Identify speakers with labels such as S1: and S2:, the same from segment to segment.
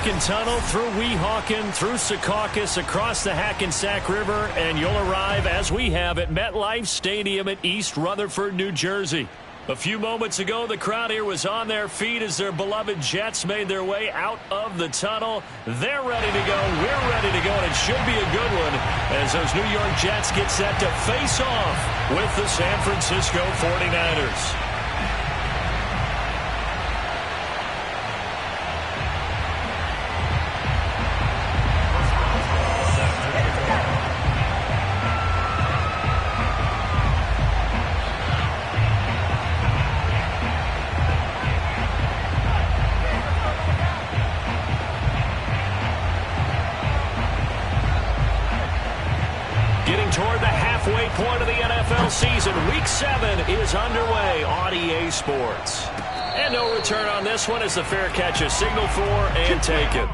S1: Lincoln Tunnel, through Weehawken, through Secaucus, across the Hackensack River, and you'll arrive, as we have, at MetLife Stadium at East Rutherford, New Jersey. A few moments ago, the crowd here was on their feet as their beloved Jets made their way out of the tunnel. They're ready to go. We're ready to go, and it should be a good one as those New York Jets get set to face off with the San Francisco 49ers. Toward the halfway point of the NFL season. Week 7 is underway on EA Sports. And no return on this one as the fair catch is signaled for and taken.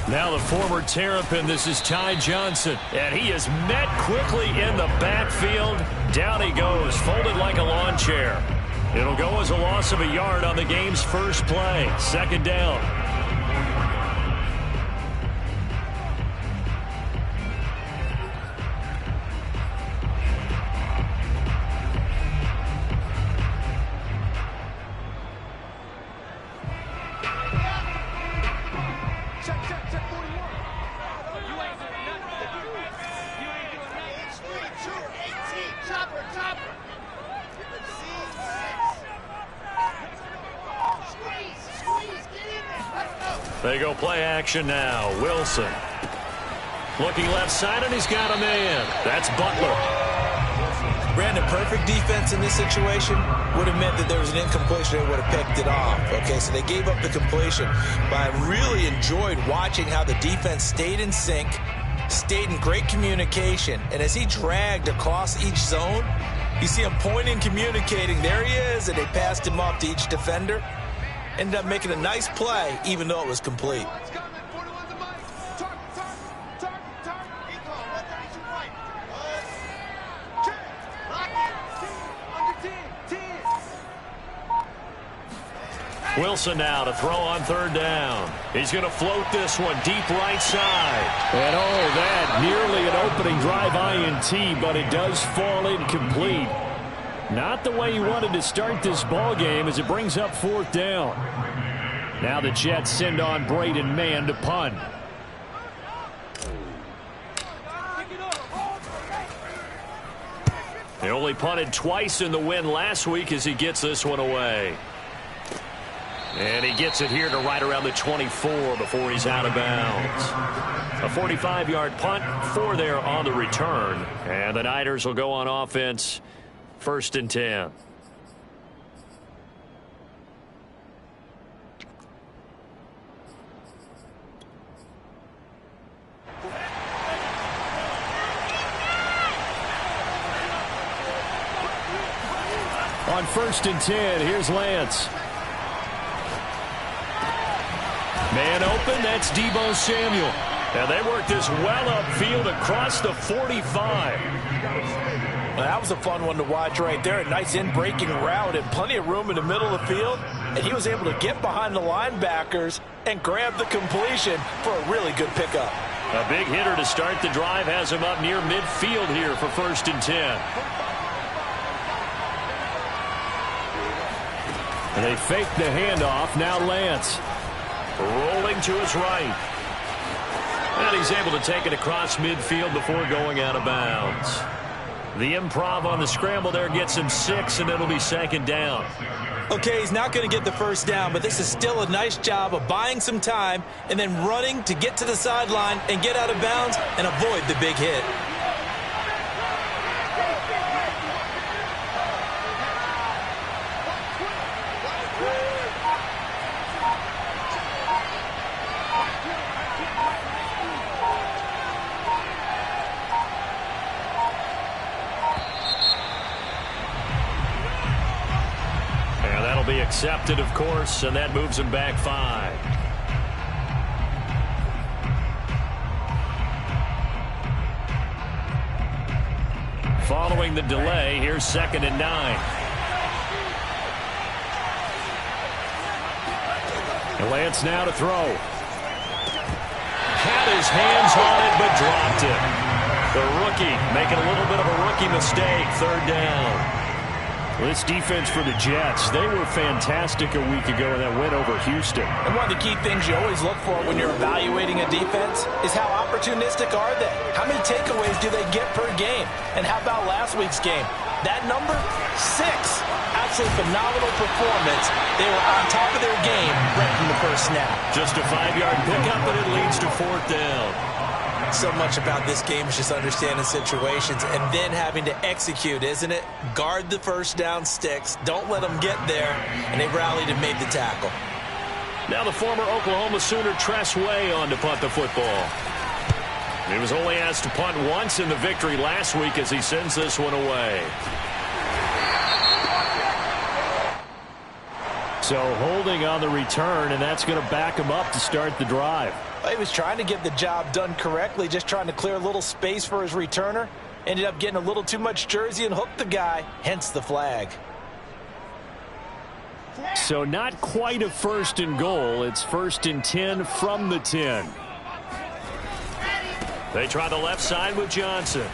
S1: Now the former Terrapin, this is Ty Johnson, and he is met quickly in the backfield. Down he goes, folded like a lawn chair. It'll go as a loss of a yard on the game's first play. Second down. They go play action now. Wilson. Looking left side, and he's got a man. That's Butler.
S2: Brandon, perfect defense in this situation would have meant that there was an incompletion. They would have picked it off. Okay, so they gave up the completion. But I really enjoyed watching how the defense stayed in sync, stayed in great communication. And as he dragged across each zone, you see him pointing, communicating. There he is, and they passed him off to each defender. Ended up making a nice play, even though it was complete.
S1: Wilson now to throw on third down. He's going to float this one deep right side. And that nearly an opening drive INT, but it does fall incomplete. Not the way he wanted to start this ball game as it brings up fourth down. Now the Jets send on Braden Mann to punt. They only punted twice in the win last week as he gets this one away. And he gets it here to right around the 24 before he's out of bounds. A 45-yard punt, 4 there on the return. And the Niners will go on offense. First and 10. On first and 10, here's Lance. Man open, that's Deebo Samuel. And they work this well upfield across the 45.
S2: Well, that was a fun one to watch right there. A nice in-breaking route and plenty of room in the middle of the field. And he was able to get behind the linebackers and grab the completion for a really good pickup.
S1: A big hitter to start the drive has him up near midfield here for first and 10. And they fake the handoff. Now Lance rolling to his right. And he's able to take it across midfield before going out of bounds. The improv on the scramble there gets him 6, and it'll be second down.
S2: Okay, he's not going to get the first down, but this is still a nice job of buying some time and then running to get to the sideline and get out of bounds and avoid the big hit.
S1: accepted, of course, and that moves him back 5. Following the delay, here's 2nd and 9. And Lance now to throw. Had his hands on it, but dropped it. The rookie making a little bit of a rookie mistake. 3rd down. This defense for the Jets, they were fantastic a week ago in that win over Houston.
S2: And one of the key things you always look for when you're evaluating a defense is how opportunistic are they? How many takeaways do they get per game? And how about last week's game? That number, 6. Absolutely phenomenal performance. They were on top of their game right from the first snap.
S1: Just a 5-yard pickup, but it leads to 4th down.
S2: So much about this game is just understanding situations and then having to execute, isn't it? Guard the first down sticks. Don't let them get there. And they rallied and made the tackle.
S1: Now the former Oklahoma Sooner Tress Way on to punt the football. He was only asked to punt once in the victory last week as he sends this one away. So holding on the return, and that's going to back him up to start the drive.
S2: He was trying to get the job done correctly, just trying to clear a little space for his returner. Ended up getting a little too much jersey and hooked the guy, hence the flag.
S1: So not quite a 1st and goal. It's 1st and 10 from the 10. They try the left side with Johnson.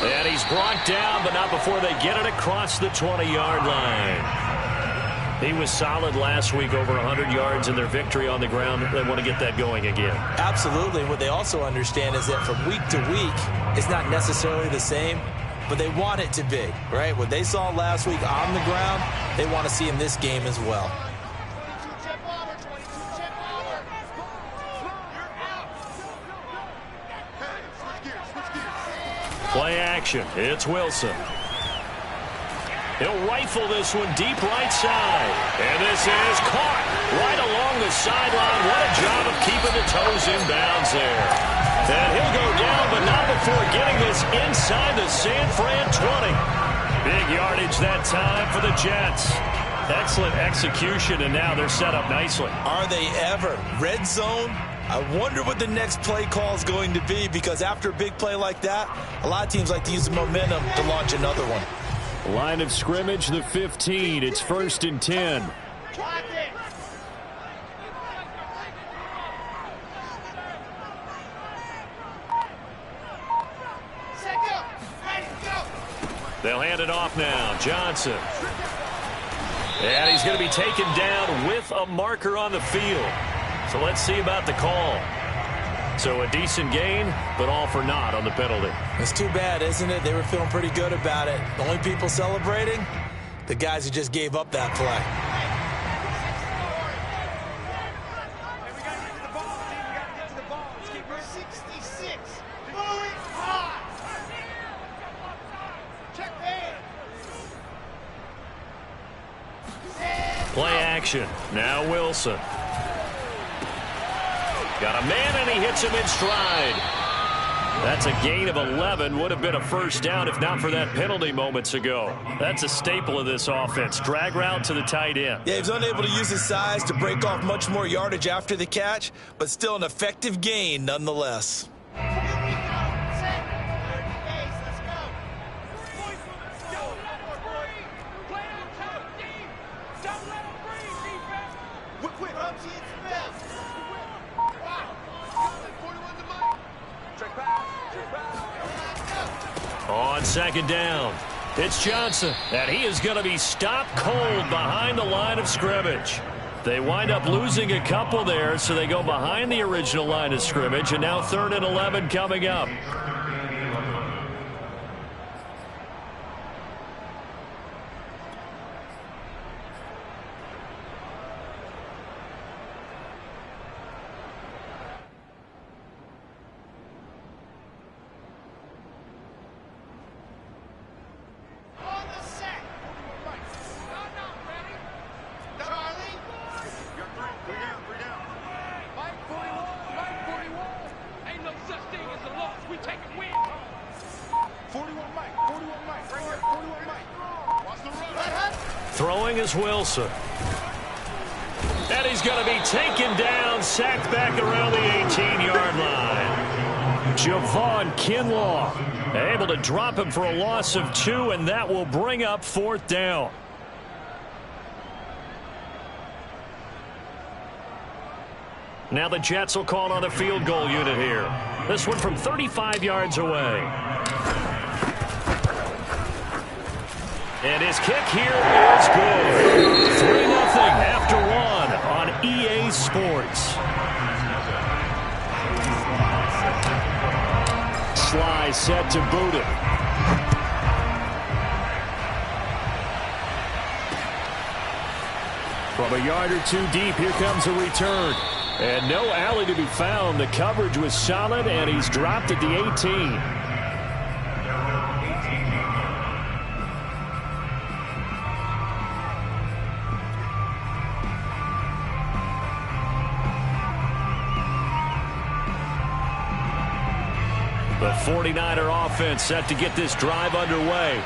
S1: And he's brought down, but not before they get it across the 20-yard line. He was solid last week, over 100 yards in their victory on the ground. They want to get that going again.
S2: Absolutely. What they also understand is that from week to week, it's not necessarily the same, but they want it to be, right? What they saw last week on the ground, they want to see in this game as well.
S1: Play action. It's Wilson. He'll rifle this one deep right side. And this is caught right along the sideline. What a job of keeping the toes inbounds there. And he'll go down, but not before getting this inside the San Fran 20. Big yardage that time for the Jets. Excellent execution, and now they're set up nicely.
S2: Are they ever? Red zone? I wonder what the next play call is going to be, because after a big play like that, a lot of teams like to use the momentum to launch another one.
S1: Line of scrimmage, the 15. It's 1st and 10. They'll hand it off now. Johnson. And he's going to be taken down with a marker on the field. So let's see about the call. So a decent gain, but all for naught on the penalty.
S2: It's too bad, isn't it? They were feeling pretty good about it. The only people celebrating, the guys who just gave up that play.
S1: Play action. Now Wilson. Got a man, and he hits him in stride. That's a gain of 11. Would have been a 1st down if not for that penalty moments ago. That's a staple of this offense. Drag route to the tight end.
S2: Yeah, he was unable to use his size to break off much more yardage after the catch, but still an effective gain nonetheless.
S1: On 2nd down, it's Johnson, and he is going to be stopped cold behind the line of scrimmage. They wind up losing a couple there, so they go behind the original line of scrimmage, and now 3rd and 11 coming up.
S3: Ain't no such thing as a loss. We take it.
S1: Throwing is Wilson. And he's going to be taken down, sacked back around the 18-yard line. Javon Kinlaw able to drop him for a loss of 2, and that will bring up 4th down. Now the Jets will call on a field goal unit here. This one from 35 yards away. And his kick here is good. 3-0 after 1 on EA Sports. Sly set to boot it. From a yard or 2 deep, here comes a return. And no alley to be found. The coverage was solid, and he's dropped at the 18. The 49er offense set to get this drive underway.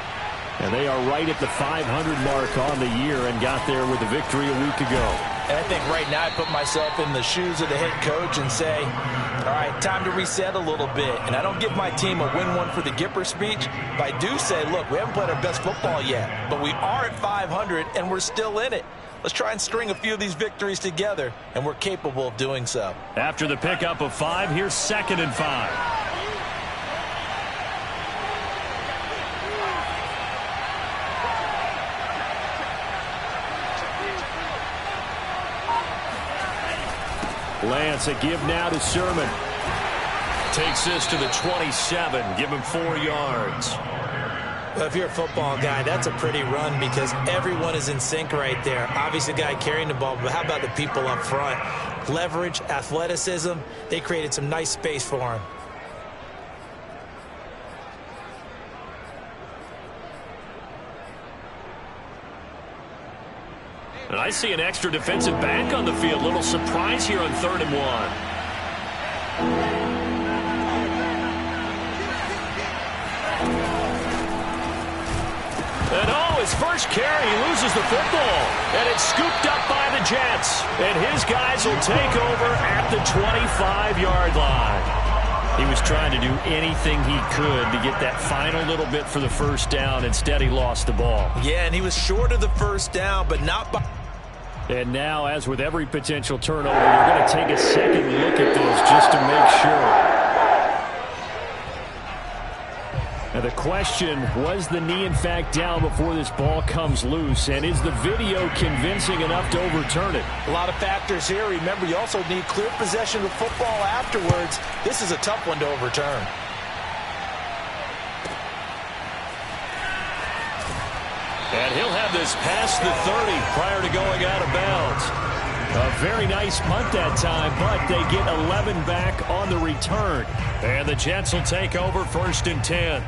S1: And they are right at the 500 mark on the year and got there with a victory a week ago.
S2: And I think right now I put myself in the shoes of the head coach and say, all right, time to reset a little bit. And I don't give my team a win one for the Gipper speech, but I do say, look, we haven't played our best football yet, but we are at 500 and we're still in it. Let's try and string a few of these victories together, and we're capable of doing so.
S1: After the pickup of 5, here's 2nd and 5. Lance, a give now to Sermon. Takes this to the 27. Give him 4 yards.
S2: Well, if you're a football guy, that's a pretty run because everyone is in sync right there. Obviously, the guy carrying the ball, but how about the people up front? Leverage, athleticism. They created some nice space for him.
S1: And I see an extra defensive back on the field. Little surprise here on 3rd and 1. And his first carry, he loses the football. And it's scooped up by the Jets. And his guys will take over at the 25-yard line. He was trying to do anything he could to get that final little bit for the first down. Instead, he lost the ball.
S2: Yeah, and he was short of the first down, but not by...
S1: And now, as with every potential turnover, you're going to take a second look at this just to make sure. Now the question, was the knee in fact down before this ball comes loose? And is the video convincing enough to overturn it?
S2: A lot of factors here. Remember, you also need clear possession of football afterwards. This is a tough one to overturn.
S1: And he'll have this past the 30 prior to going out of bounds. A very nice punt that time, but they get 11 back on the return. And the Jets will take over 1st and 10.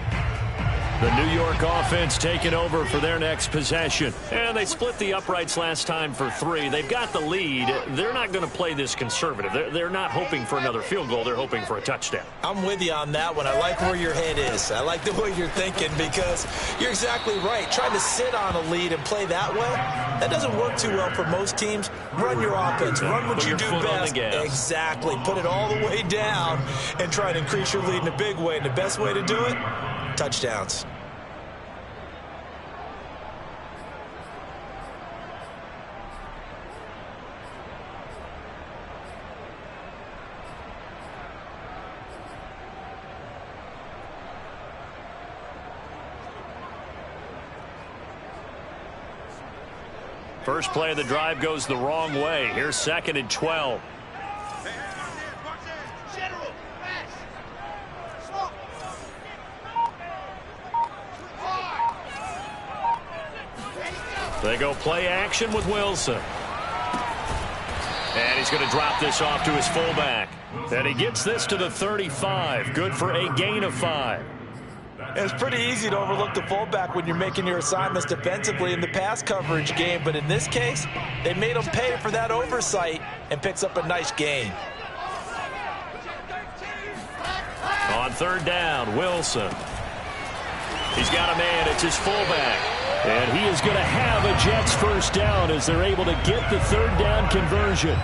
S1: The New York offense taking over for their next possession. And they split the uprights last time for 3. They've got the lead. They're not going to play this conservative. They're not hoping for another field goal. They're hoping for a touchdown.
S2: I'm with you on that one. I like where your head is. I like the way you're thinking because you're exactly right. Trying to sit on a lead and play that way, that doesn't work too well for most teams. Run your offense. Run what you do best. Exactly. Put it all the way down and try to increase your lead in a big way. And the best way to do it, touchdowns.
S1: First play of the drive goes the wrong way. Here's 2nd and 12. They go play action with Wilson. And he's going to drop this off to his fullback. And he gets this to the 35. Good for a gain of 5.
S2: It's pretty easy to overlook the fullback when you're making your assignments defensively in the pass coverage game. But in this case, they made him pay for that oversight and picks up a nice gain.
S1: On 3rd down, Wilson. He's got a man. It's his fullback. And he is going to have a Jets first down as they're able to get the third down conversion.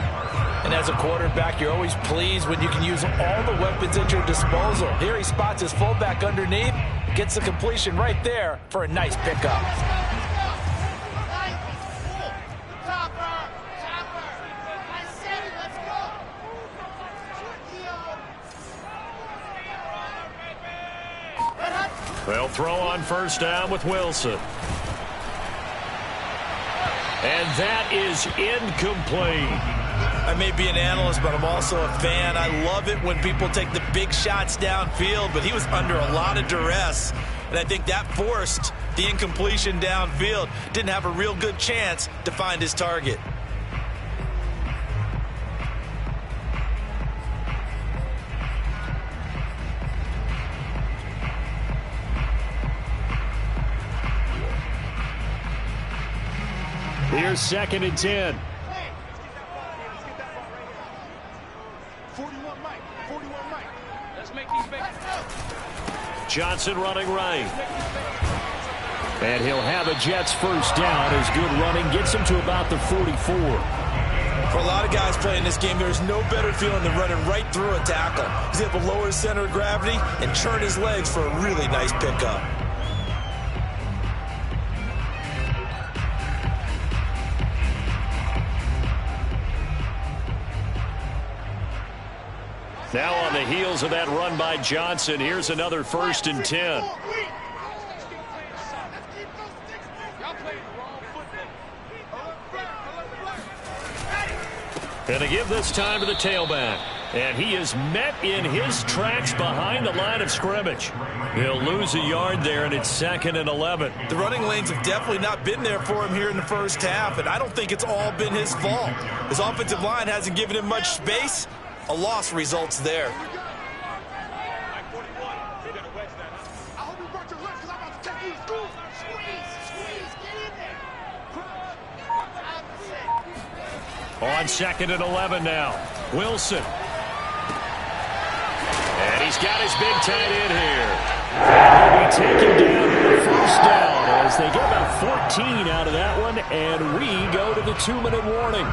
S2: And as a quarterback, you're always pleased when you can use all the weapons at your disposal. Here he spots his fullback underneath, gets the completion right there for a nice pickup.
S1: They'll throw on first down with Wilson. And that is incomplete.
S2: I may be an analyst, but I'm also a fan. I love it when people take the big shots downfield, but he was under a lot of duress, and I think that forced the incompletion downfield. Didn't have a real good chance to find his target.
S1: Here's 2nd and 10. Johnson running right. And he'll have a Jets first down as good running gets him to about the 44.
S2: For a lot of guys playing this game, there's no better feeling than running right through a tackle. He's able to lower his center of gravity and turn his legs for a really nice pickup.
S1: Now on the heels of that run by Johnson, here's another 1st and 10. And to give this time to the tailback. And he is met in his tracks behind the line of scrimmage. He'll lose a yard there, and it's 2nd and 11.
S2: The running lanes have definitely not been there for him here in the first half, and I don't think it's all been his fault. His offensive line hasn't given him much space. A loss results there.
S1: On 2nd and 11 now. Wilson. And he's got his big tight end here. And he'll be taken down for the first down as they get about 14 out of that one, and we go to the 2-minute warning.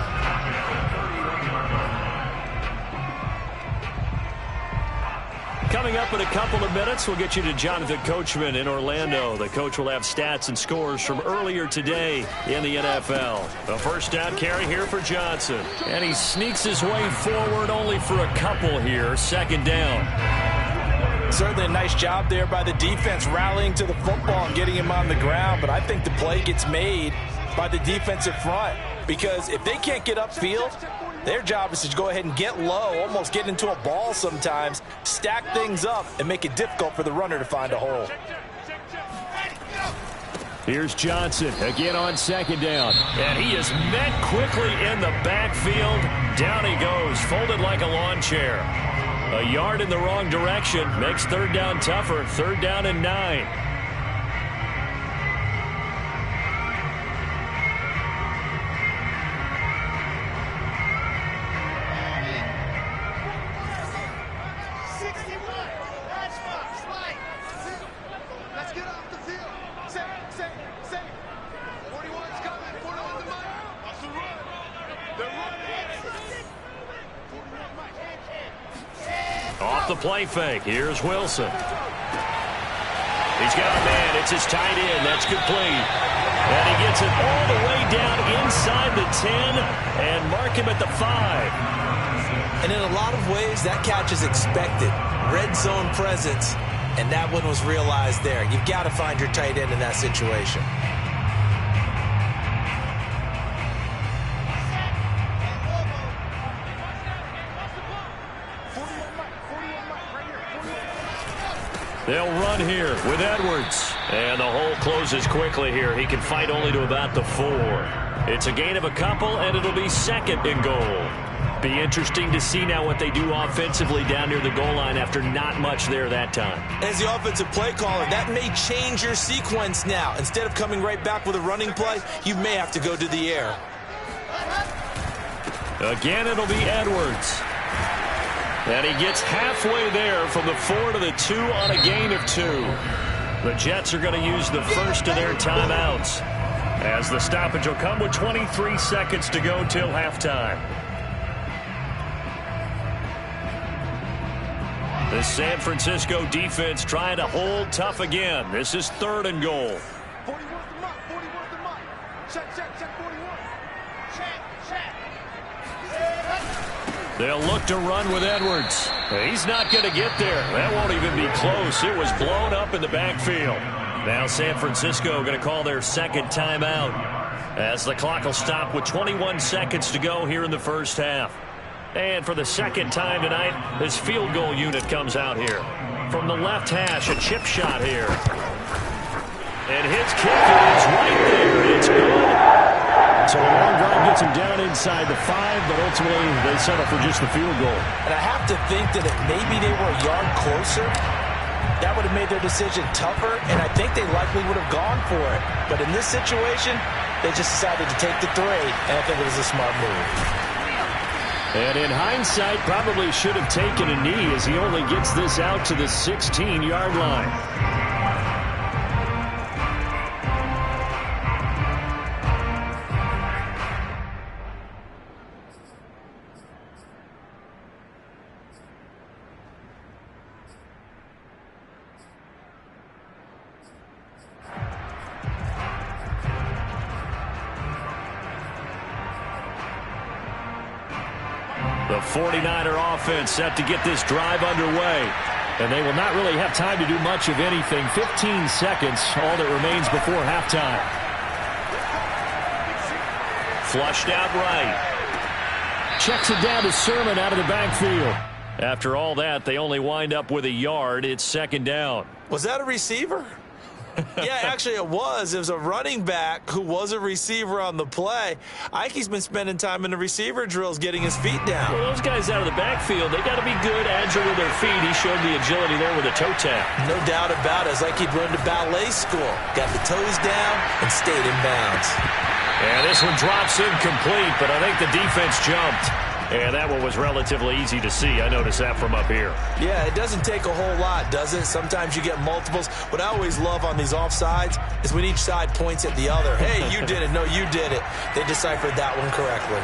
S1: Coming up in a couple of minutes, we'll get you to Jonathan Coachman in Orlando. The coach will have stats and scores from earlier today in the NFL. A first down carry here for Johnson. And he sneaks his way forward only for a couple here. 2nd down.
S2: Certainly a nice job there by the defense rallying to the football and getting him on the ground. But I think the play gets made by the defensive front. Because if they can't get upfield, their job is to go ahead and get low, almost get into a ball sometimes, stack things up, and make it difficult for the runner to find a hole.
S1: Here's Johnson again on 2nd down. And he is met quickly in the backfield. Down he goes, folded like a lawn chair. A yard in the wrong direction makes 3rd down tougher. 3rd down and 9. Off the play fake. Here's Wilson. He's got a man. It's his tight end. That's complete. And he gets it all the way down inside the 10 and mark him at the 5.
S2: And in a lot of ways, that catch is expected. Red zone presence, and that one was realized there. You've got to find your tight end in that situation.
S1: They'll run here with Edwards. And the hole closes quickly here. He can fight only to about the 4. It's a gain of a couple, and it'll be 2nd and goal. Be interesting to see now what they do offensively down near the goal line after not much there that time.
S2: As the offensive play caller, that may change your sequence now. Instead of coming right back with a running play, you may have to go to the air.
S1: Again, it'll be Edwards. And he gets halfway there from the 4 to the 2 on a gain of 2. The Jets are going to use the first of their timeouts, as the stoppage will come with 23 seconds to go till halftime. The San Francisco defense trying to hold tough again. This is 3rd and goal.
S3: 41 the mark, 41 the mark. Check, 41. Check.
S1: They'll look to run with Edwards. He's not going to get there. That won't even be close. It was blown up in the backfield. Now San Francisco going to call their second timeout, as the clock will stop with 21 seconds to go here in the first half. And for the second time tonight, this field goal unit comes out here. From the left hash, a chip shot here. And his kick is right there. It's good. So the long drive gets him down inside the 5, but ultimately they settle for just the field goal.
S2: And I have to think that if maybe they were a yard closer, that would have made their decision tougher, and I think they likely would have gone for it. But in this situation, they just decided to take the 3, and I think it was a smart move.
S1: And in hindsight, probably should have taken a knee, as he only gets this out to the 16-yard line. The 49er offense set to get this drive underway. And they will not really have time to do much of anything. 15 seconds, all that remains before halftime. Flushed out right. Checks it down to Sermon out of the backfield. After all that, they only wind up with a yard. It's 2nd down.
S2: Was that a receiver? Yeah, actually it was. It was a running back who was a receiver on the play. Ike's been spending time in the receiver drills getting his feet down.
S1: Well, those guys out of the backfield, they got to be good, agile with their feet. He showed the agility there with a toe tap.
S2: No doubt about it. It's like he'd run to ballet school. Got the toes down and stayed in bounds.
S1: And this one drops incomplete, but I think the defense jumped. And that one was relatively easy to see. I noticed that from up here.
S2: Yeah, it doesn't take a whole lot, does it? Sometimes you get multiples. What I always love on these offsides is when each side points at the other. Hey, you did it. No, you did it. They deciphered that one correctly.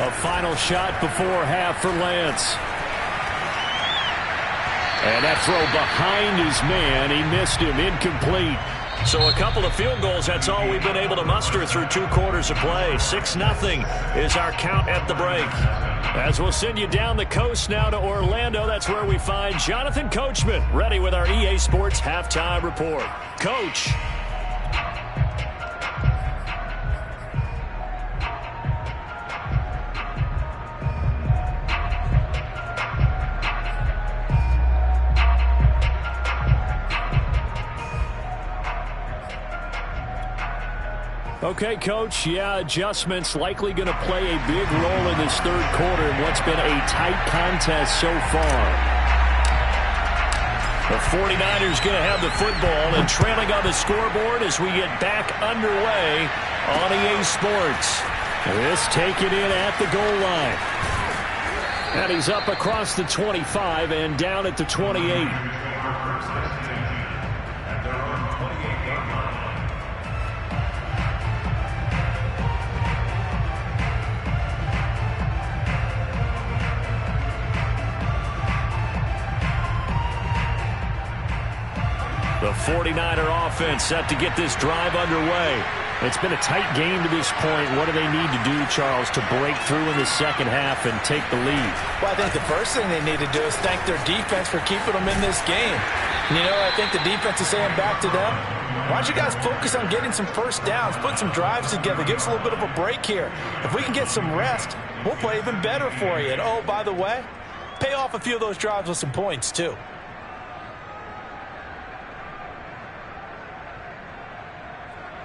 S1: A final shot before half for Lance. And that throw behind his man. He missed him. Incomplete. So a couple of field goals, that's all we've been able to muster through 2 quarters of play. 6-0 is our count at the break. As we'll send you down the coast now to Orlando, that's where we find Jonathan Coachman, ready with our EA Sports Halftime Report. Coach. Okay, Coach, yeah, adjustments likely going to play a big role in this 3rd quarter in what's been a tight contest so far. The 49ers going to have the football and trailing on the scoreboard as we get back underway on EA Sports. This taken in at the goal line. And he's up across the 25 and down at the 28. The 49er offense set to get this drive underway. It's been a tight game to this point. What do they need to do, Charles, to break through in the second half and take the lead?
S2: Well, I think the first thing they need to do is thank their defense for keeping them in this game. You know, I think the defense is saying back to them, why don't you guys focus on getting some first downs, put some drives together, give us a little bit of a break here. If we can get some rest, we'll play even better for you. And, oh, by the way, pay off a few of those drives with some points, too.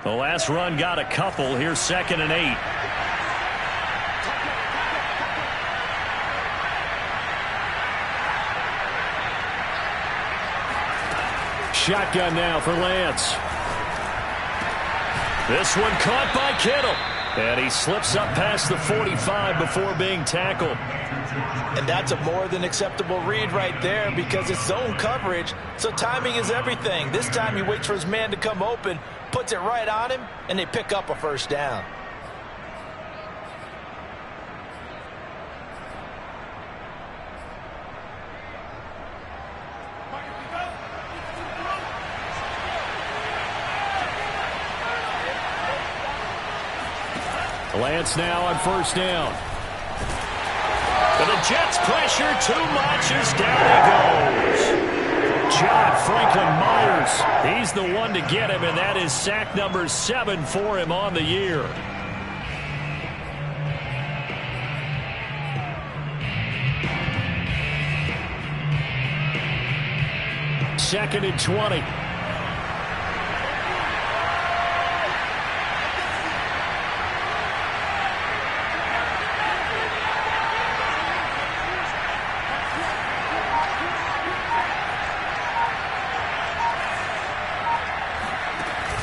S1: The last run got a couple. Here's 2nd and 8. Shotgun now for Lance. This one caught by Kittle. And he slips up past the 45 before being tackled.
S2: And that's a more than acceptable read right there because it's zone coverage, so timing is everything. This time he waits for his man to come open, puts it right on him, and they pick up a first down.
S1: Lance now on first down. But the Jets pressure too much as down he goes. John Franklin Myers, he's the one to get him, and that is sack number 7 for him on the year. Second and 20.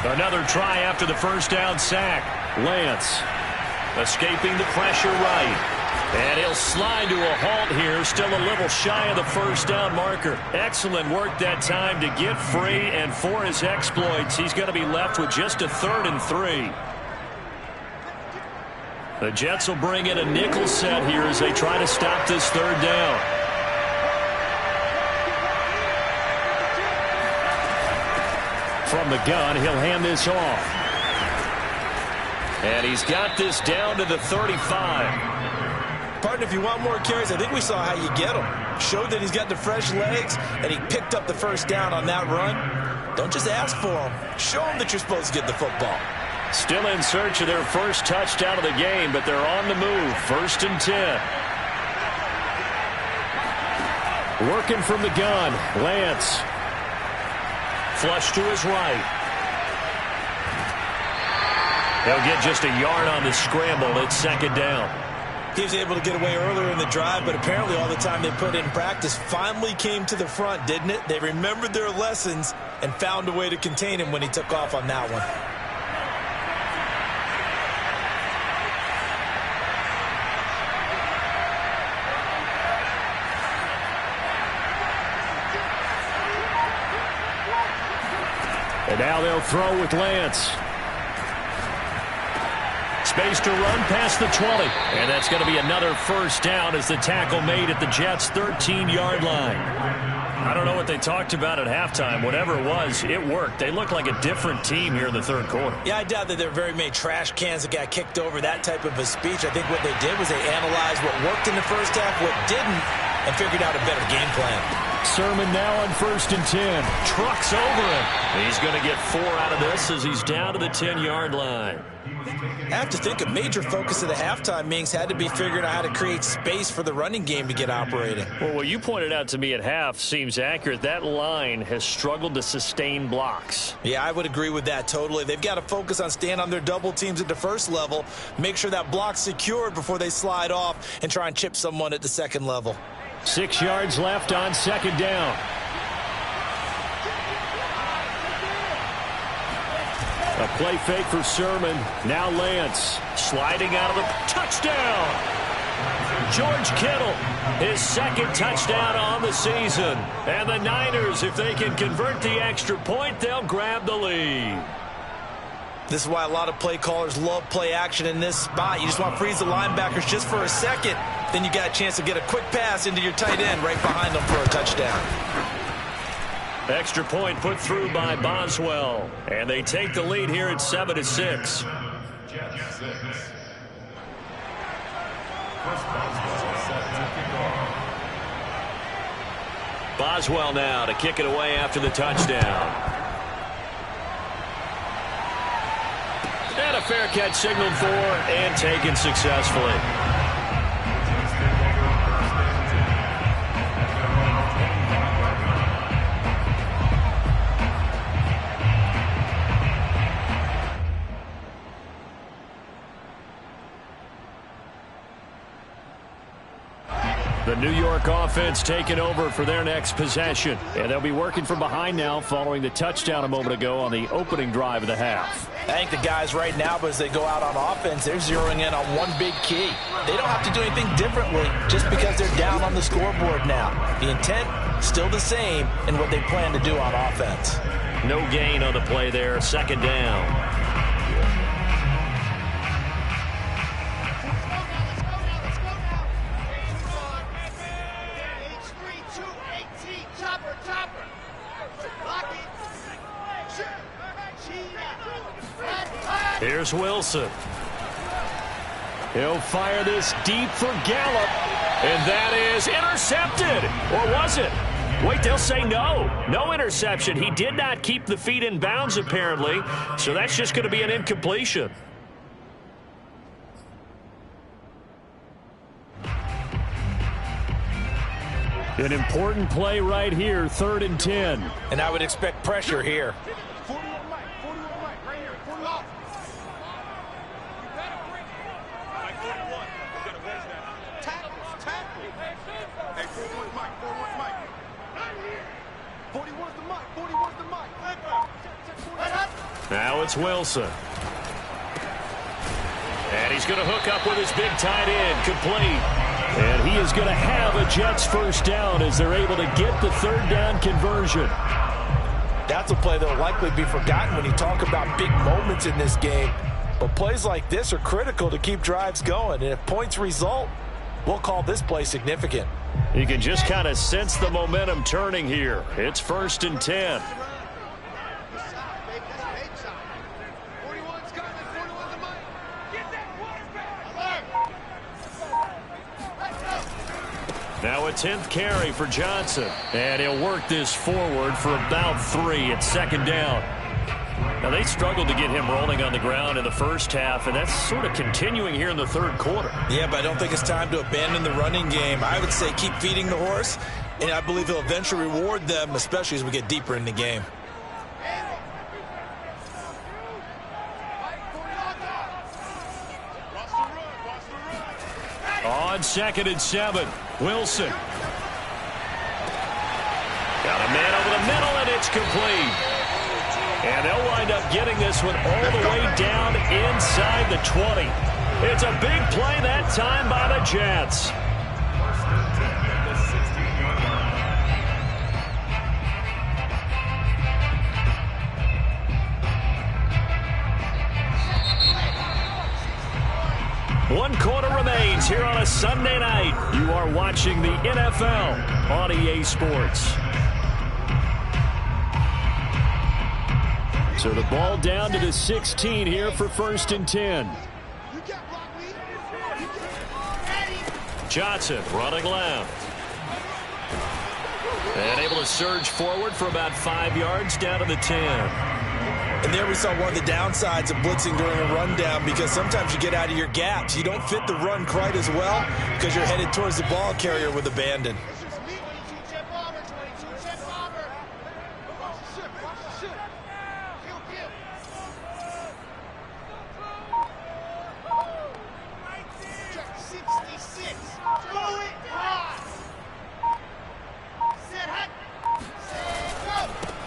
S1: Another try after the first down sack. Lance escaping the pressure right. And he'll slide to a halt here, still a little shy of the first down marker. Excellent work that time to get free, and for his exploits, he's going to be left with just a 3rd and 3. The Jets will bring in a nickel set here as they try to stop this 3rd down. From the gun, he'll hand this off. And he's got this down to the 35.
S2: Partner, if you want more carries, I think we saw how you get him. Showed that he's got the fresh legs, and he picked up the first down on that run. Don't just ask for him. Show him that you're supposed to get the football.
S1: Still in search of their first touchdown of the game, but they're on the move. 1st and 10. Working from the gun, Lance. Flush to his right. He'll get just a yard on the scramble. It's 2nd down.
S2: He was able to get away earlier in the drive, but apparently all the time they put in practice finally came to the front, didn't it? They remembered their lessons and found a way to contain him when he took off on that one.
S1: And now they'll throw with Lance. Space to run past the 20. And that's going to be another first down as the tackle made at the Jets' 13-yard line. I don't know what they talked about at halftime. Whatever it was, it worked. They look like a different team here in the 3rd quarter.
S2: Yeah, I doubt that there were very many trash cans that got kicked over, that type of a speech. I think what they did was they analyzed what worked in the first half, what didn't, and figured out a better game plan.
S1: Sermon now on 1st and 10. Trucks over him. He's going to get 4 out of this as he's down to the 10-yard line.
S2: I have to think a major focus of the halftime meetings had to be figuring out how to create space for the running game to get operating.
S1: Well, what you pointed out to me at half seems accurate. That line has struggled to sustain blocks.
S2: Yeah, I would agree with that totally. They've got to focus on staying on their double teams at the first level, make sure that block's secured before they slide off and try and chip someone at the second level.
S1: 6 yards left on 2nd down. A play fake for Sermon. Now Lance sliding out of the touchdown. George Kittle, his 2nd touchdown on the season. And the Niners, if they can convert the extra point, they'll grab the lead.
S2: This is why a lot of play callers love play action in this spot. You just want to freeze the linebackers just for a second. Then you got a chance to get a quick pass into your tight end right behind them for a touchdown.
S1: Extra point put through by Boswell. And they take the lead here at 7-6. Boswell now to kick it away after the touchdown. And a fair catch signaled for and taken successfully. The New York offense taking over for their next possession. And they'll be working from behind now following the touchdown a moment ago on the opening drive of the half.
S2: I think the guys right now, as they go out on offense, they're zeroing in on one big key. They don't have to do anything differently just because they're down on the scoreboard now. The intent, still the same in what they plan to do on offense.
S1: No gain on the play there. Second down. Here's Wilson. He'll fire this deep for Gallup. And that is intercepted. Or was it? Wait, they'll say no. No interception. He did not keep the feet in bounds, apparently. So that's just going to be an incompletion. An important play right here, 3rd and 10.
S2: And I would expect pressure here.
S1: Now it's Wilson. And he's going to hook up with his big tight end, complete. And he is going to have a Jets first down as they're able to get the 3rd down conversion.
S2: That's a play that will likely be forgotten when you talk about big moments in this game. But plays like this are critical to keep drives going. And if points result, we'll call this play significant.
S1: You can just kind of sense the momentum turning here. It's 1st and 10. Now a 10th carry for Johnson. And he'll work this forward for about 3 at 2nd down. Now they struggled to get him rolling on the ground in the first half, and that's sort of continuing here in the 3rd quarter.
S2: Yeah, but I don't think it's time to abandon the running game. I would say keep feeding the horse, and I believe he'll eventually reward them, especially as we get deeper in the game.
S1: On 2nd and 7, Wilson. Got a man over the middle, and it's complete. And they'll wind up getting this one all the way down inside the 20. It's a big play that time by the Jets. One quarter remains here on a Sunday night. You are watching the NFL on EA Sports. So the ball down to the 16 here for 1st and 10. Johnson running left. And able to surge forward for about 5 yards down to the 10.
S2: And there we saw one of the downsides of blitzing during a rundown, because sometimes you get out of your gaps. You don't fit the run quite as well because you're headed towards the ball carrier with abandon.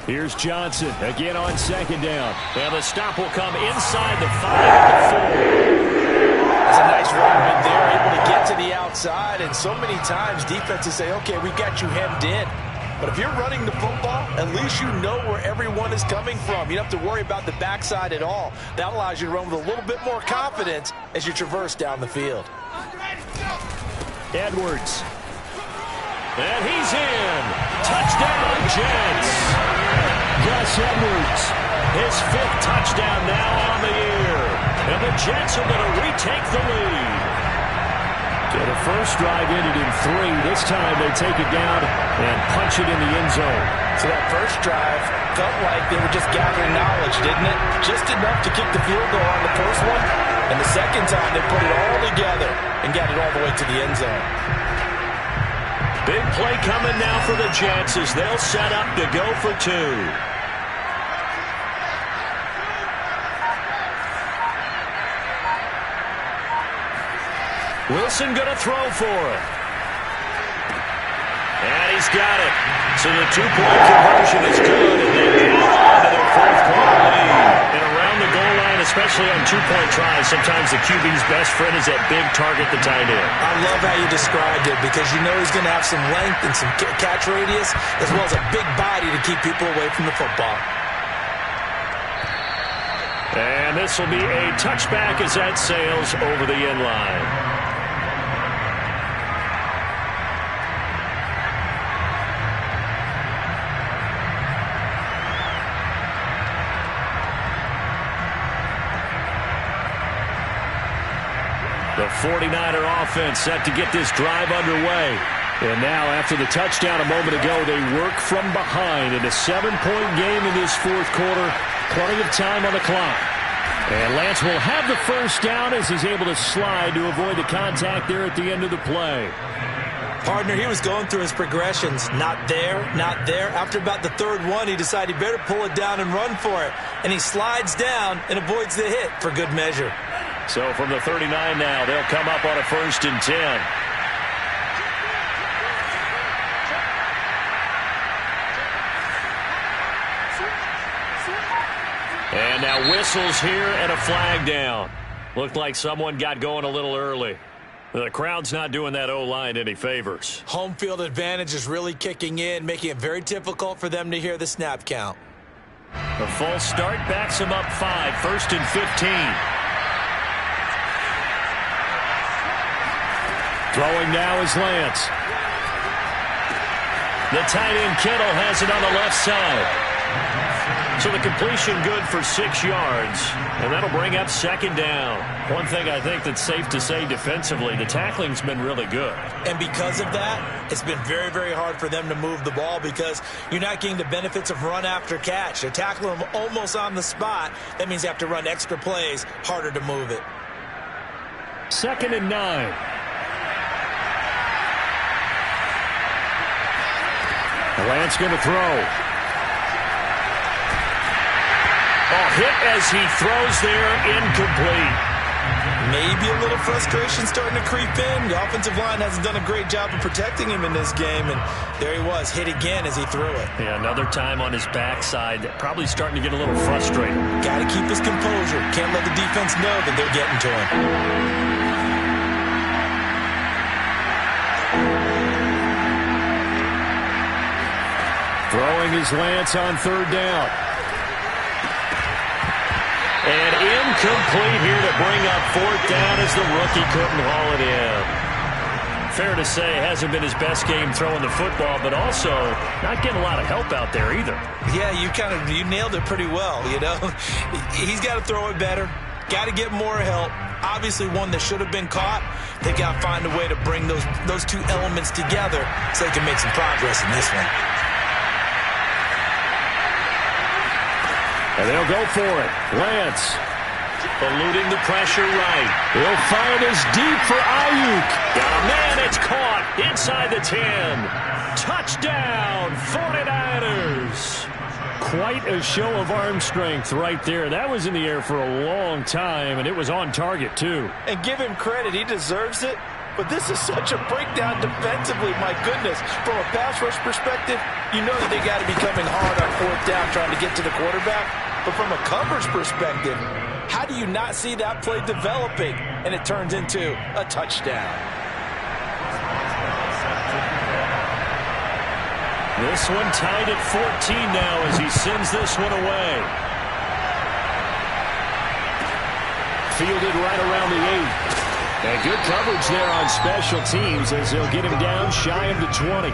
S1: Here's Johnson again on 2nd down. And the stop will come inside the 5 at the 4.
S2: That's a nice run there, able to get to the outside. And so many times defenses say, okay, we've got you hemmed in. But if you're running the football, at least you know where everyone is coming from. You don't have to worry about the backside at all. That allows you to run with a little bit more confidence as you traverse down the field.
S1: Edwards. And he's in. Touchdown, Jets. Gus Edwards, his 5th touchdown now on the year. And the Jets are going to retake the lead. So the first drive ended in 3. This time they take it down and punch it in the end zone.
S2: So that first drive felt like they were just gathering knowledge, didn't it? Just enough to kick the field goal on the first one. And the second time they put it all together and got it all the way to the end zone.
S1: Big play coming now for the Jets as they'll set up to go for 2. Wilson going to throw for it. And he's got it. So the two-point conversion is good, and they get into their fourth quarter lead. And around the goal line, especially on two-point tries, sometimes the QB's best friend is that big target, the tight end.
S2: I love how you described it because you know he's going to have some length and some catch radius as well as a big body to keep people away from the football.
S1: And this will be a touchback as that sails over the end line. The 49er offense set to get this drive underway. And now, after the touchdown a moment ago, they work from behind in a 7-point game in this fourth quarter. Plenty of time on the clock. And Lance will have the first down as he's able to slide to avoid the contact there at the end of the play.
S2: Partner, he was going through his progressions. Not there, not there. After about the third one, he decided he better pull it down and run for it. And he slides down and avoids the hit for good measure.
S1: So from the 39 now, they'll come up on a 1st and 10. And now whistles here and a flag down. Looked like someone got going a little early. The crowd's not doing that O-line any favors.
S2: Home field advantage is really kicking in, making it very difficult for them to hear the snap count.
S1: The false start backs them up 5, 1st and 15. Throwing now is Lance. The tight end Kittle has it on the left side. So the completion good for 6 yards, and that'll bring up 2nd down. One thing I think that's safe to say defensively, the tackling's been really good.
S2: And because of that, it's been very, very hard for them to move the ball because you're not getting the benefits of run after catch. They're tackling them almost on the spot. That means you have to run extra plays, harder to move it.
S1: 2nd and 9. Lance going to throw. Oh, hit as he throws there, incomplete.
S2: Maybe a little frustration starting to creep in. The offensive line hasn't done a great job of protecting him in this game, and there he was, hit again as he threw it.
S1: Yeah, another time on his backside, probably starting to get a little frustrated.
S2: Got to keep his composure. Can't let the defense know that they're getting to him.
S1: Throwing is Lance on 3rd down. And incomplete here to bring up 4th down as the rookie couldn't haul it in. Fair to say, hasn't been his best game throwing the football, but also not getting a lot of help out there either.
S2: Yeah, you nailed it pretty well, you know. He's got to throw it better. Got to get more help. Obviously one that should have been caught. They got to find a way to bring those two elements together so they can make some progress in this one.
S1: And they'll go for it. Lance eluding the pressure right. He'll fire this deep for Ayuk. Got a man, it's caught inside the 10. Touchdown, 49ers. Quite a show of arm strength right there. That was in the air for a long time, and it was on target, too.
S2: And give him credit. He deserves it. But this is such a breakdown defensively, my goodness. From a pass rush perspective, you know that they got to be coming hard on 4th down trying to get to the quarterback. But from a coverage perspective, how do you not see that play developing? And it turns into a touchdown.
S1: This one tied at 14 now as he sends this one away. Fielded right around the 8. And good coverage there on special teams as they'll get him down shy of the 20.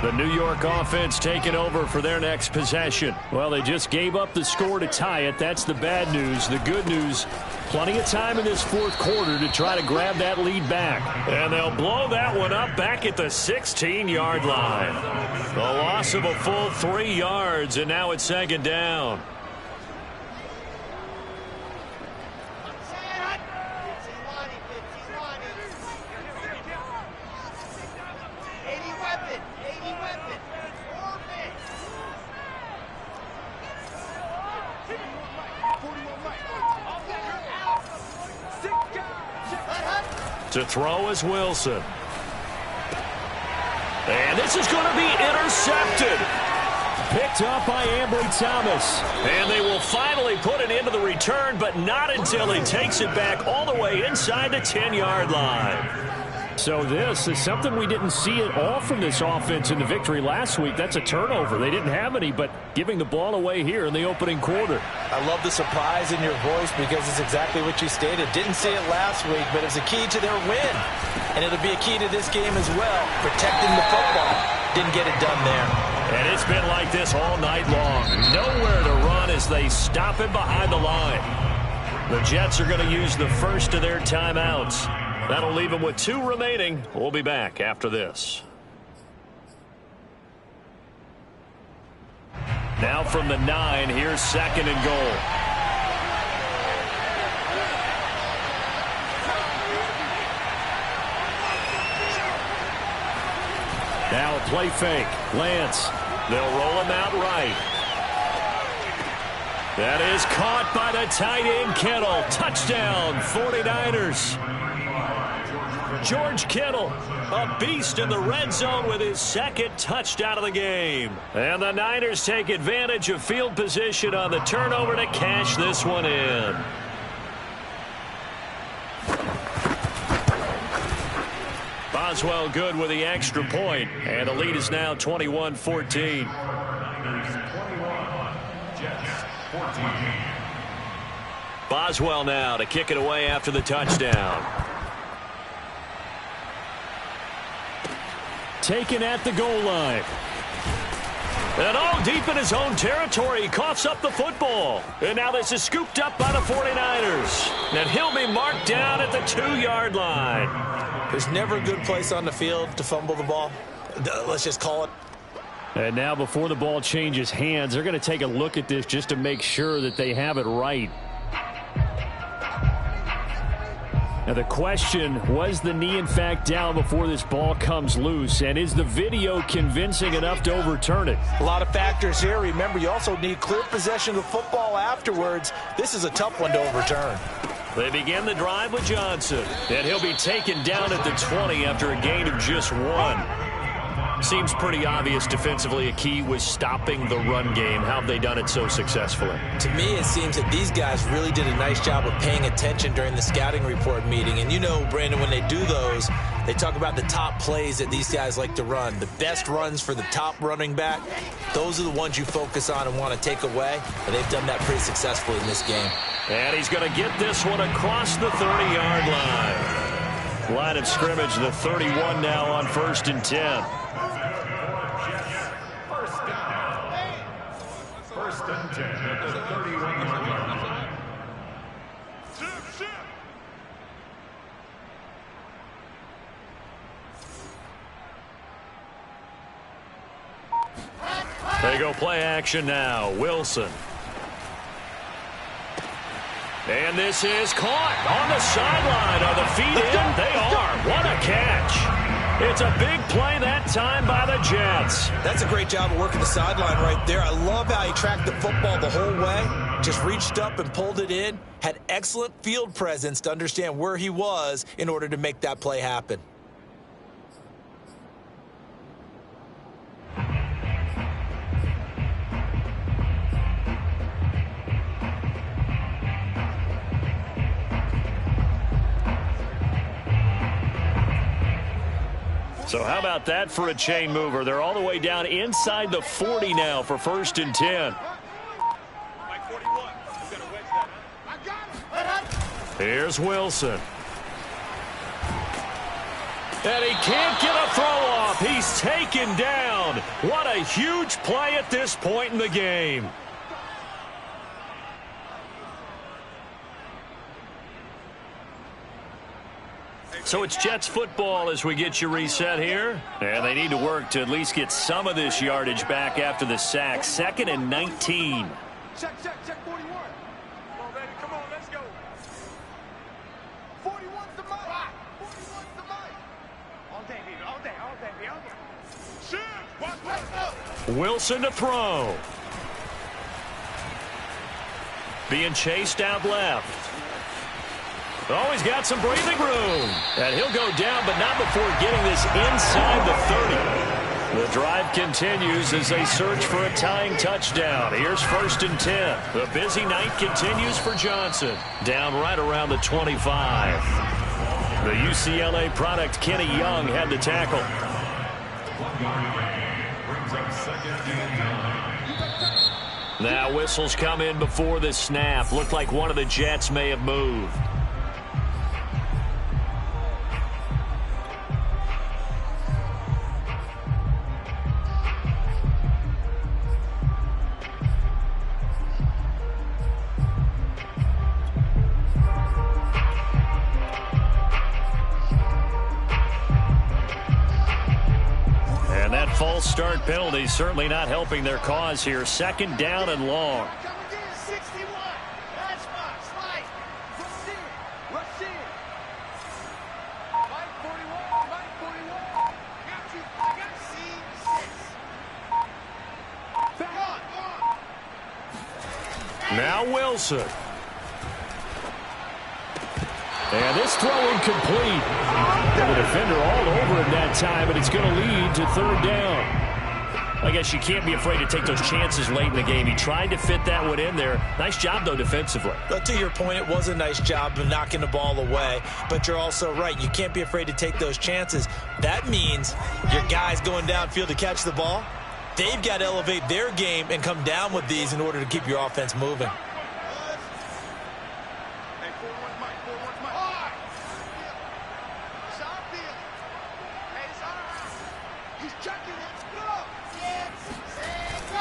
S1: The New York offense taking over for their next possession. Well, they just gave up the score to tie it. That's the bad news. The good news, plenty of time in this fourth quarter to try to grab that lead back. And they'll blow that one up back at the 16-yard line. The loss of a full 3 yards, and now it's 2nd down. To throw is Wilson. And this is going to be intercepted. Picked up by Ambry Thomas. And they will finally put it into the return, but not until he takes it back all the way inside the 10-yard line. So this is something we didn't see at all from this offense in the victory last week. That's a turnover. They didn't have any, but giving the ball away here in the opening quarter.
S2: I love the surprise in your voice because it's exactly what you stated. Didn't see it last week, but it's a key to their win. And it'll be a key to this game as well, protecting the football. Didn't get it done there.
S1: And it's been like this all night long. Nowhere to run as they stop him behind the line. The Jets are going to use the first of their timeouts. That'll leave them with 2 remaining. We'll be back after this. Now from the 9, here's 2nd and goal. Now a play fake. Lance. They'll roll him out right. That is caught by the tight end Kittle. Touchdown, 49ers. George Kittle, a beast in the red zone with his 2nd touchdown of the game. And the Niners take advantage of field position on the turnover to cash this one in. Boswell good with the extra point, and the lead is now 21-14. Boswell now to kick it away after the touchdown. Taken at the goal line. And all deep in his own territory, he coughs up the football. And now this is scooped up by the 49ers. And he'll be marked down at the 2-yard line.
S2: There's never a good place on the field to fumble the ball. Let's just call it.
S1: And now before the ball changes hands, they're going to take a look at this just to make sure that they have it right. Now the question, was the knee in fact down before this ball comes loose? And is the video convincing enough to overturn it?
S2: A lot of factors here. Remember, you also need clear possession of the football afterwards. This is a tough one to overturn.
S1: They begin the drive with Johnson. And he'll be taken down at the 20 after a gain of just 1. Seems pretty obvious defensively a key was stopping the run game. How have they done it so successfully?
S2: To me, it seems that these guys really did a nice job of paying attention during the scouting report meeting. And you know, Brandon, when they do those, they talk about the top plays that these guys like to run. The best runs for the top running back, those are the ones you focus on and want to take away. And they've done that pretty successfully in this game.
S1: And he's going to get this one across the 30-yard line. Line of scrimmage, the 31 now on 1st and 10.
S4: First and 10 at the 31-yard line.
S1: They go play action now. Wilson. And this is caught on the sideline. Are the feet in? They are. What a catch. It's a big play that time by the Jets.
S2: That's a great job of working the sideline right there. I love how he tracked the football the whole way. Just reached up and pulled it in. Had excellent field presence to understand where he was in order to make that play happen.
S1: So how about that for a chain mover? They're all the way down inside the 40 now for 1st and 10. Here's Wilson. And he can't get a throw off. He's taken down. What a huge play at this point in the game. So it's Jets football as we get you reset here. And they need to work to at least get some of this yardage back after the sack. 2nd and 19.
S3: Check 41. Come on, baby. Come on, let's go. 41's the mic. 41's the mic. All day, baby. All day, all day, baby. All day. Shoot. Watch.
S1: Wilson to throw. Being chased out left. Oh, he's got some breathing room. And he'll go down, but not before getting this inside the 30. The drive continues as they search for a tying touchdown. Here's 1st and 10. The busy night continues for Johnson. Down right around the 25. The UCLA product, Kenny Young, had the tackle. Now whistles come in before the snap. Looked like one of the Jets may have moved. False start penalty certainly not helping their cause here. 2nd down and long. Now Wilson. And this throw incomplete. The defender all over him that time, but it's going to lead to 3rd down. I guess you can't be afraid to take those chances late in the game. He tried to fit that one in there. Nice job, though, defensively.
S2: But to your point, it was a nice job of knocking the ball away. But you're also right. You can't be afraid to take those chances. That means your guys going downfield to catch the ball, they've got to elevate their game and come down with these in order to keep your offense moving.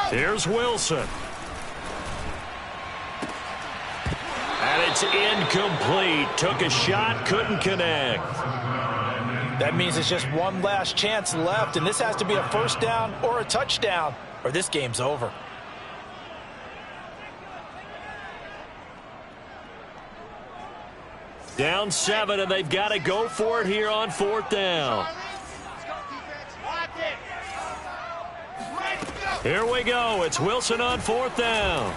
S1: Here's Wilson. And it's incomplete. Took a shot, couldn't connect.
S2: That means it's just one last chance left, and this has to be a 1st down or a touchdown, or this game's over.
S1: Down 7, and they've got to go for it here on 4th down. Here we go. It's Wilson on 4th down.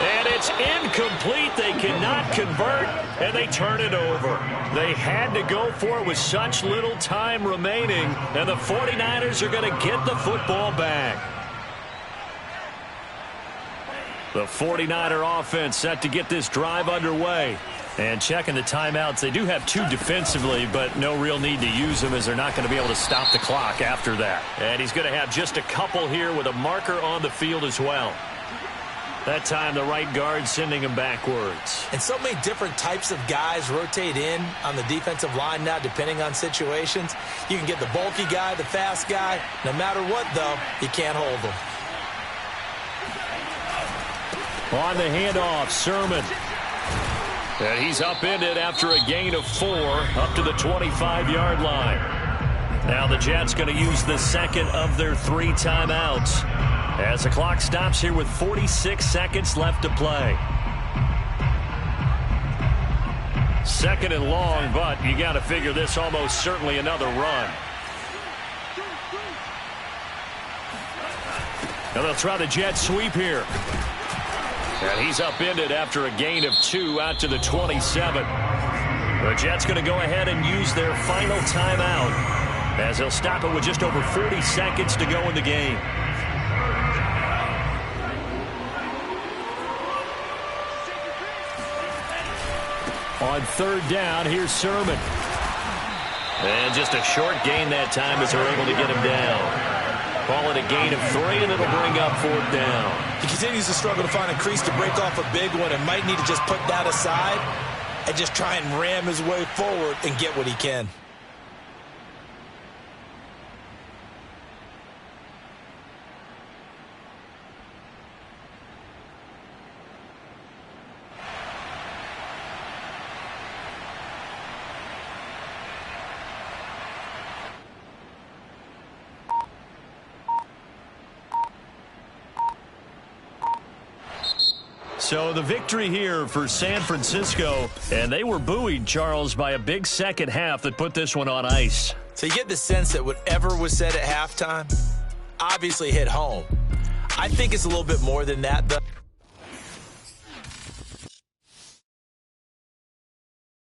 S1: And it's incomplete. They cannot convert, and they turn it over. They had to go for it with such little time remaining, and the 49ers are going to get the football back. The 49er offense set to get this drive underway. And checking the timeouts, they do have 2 defensively, but no real need to use them as they're not going to be able to stop the clock after that. And he's going to have just a couple here with a marker on the field as well. That time, the right guard sending him backwards.
S2: And so many different types of guys rotate in on the defensive line now, depending on situations. You can get the bulky guy, the fast guy. No matter what, though, you can't hold them.
S1: On the handoff, Sermon. And he's upended after a gain of 4 up to the 25-yard line. Now the Jets going to use the 2nd of their 3 timeouts as the clock stops here with 46 seconds left to play. 2nd and long, but you got to figure this almost certainly another run. Now they'll try the jet sweep here. And he's upended after a gain of 2 out to the 27. The Jets going to go ahead and use their final timeout as they'll stop it with just over 40 seconds to go in the game. On 3rd down, here's Sermon. And just a short gain that time as they're able to get him down. Call it a gain of 3, and it'll bring up 4th down.
S2: He continues to struggle to find a crease to break off a big one and might need to just put that aside and just try and ram his way forward and get what he can.
S1: So the victory here for San Francisco, and they were buoyed, Charles, by a big second half that put this one on ice.
S2: So you get the sense that whatever was said at halftime obviously hit home. I think it's a little bit more than that, though.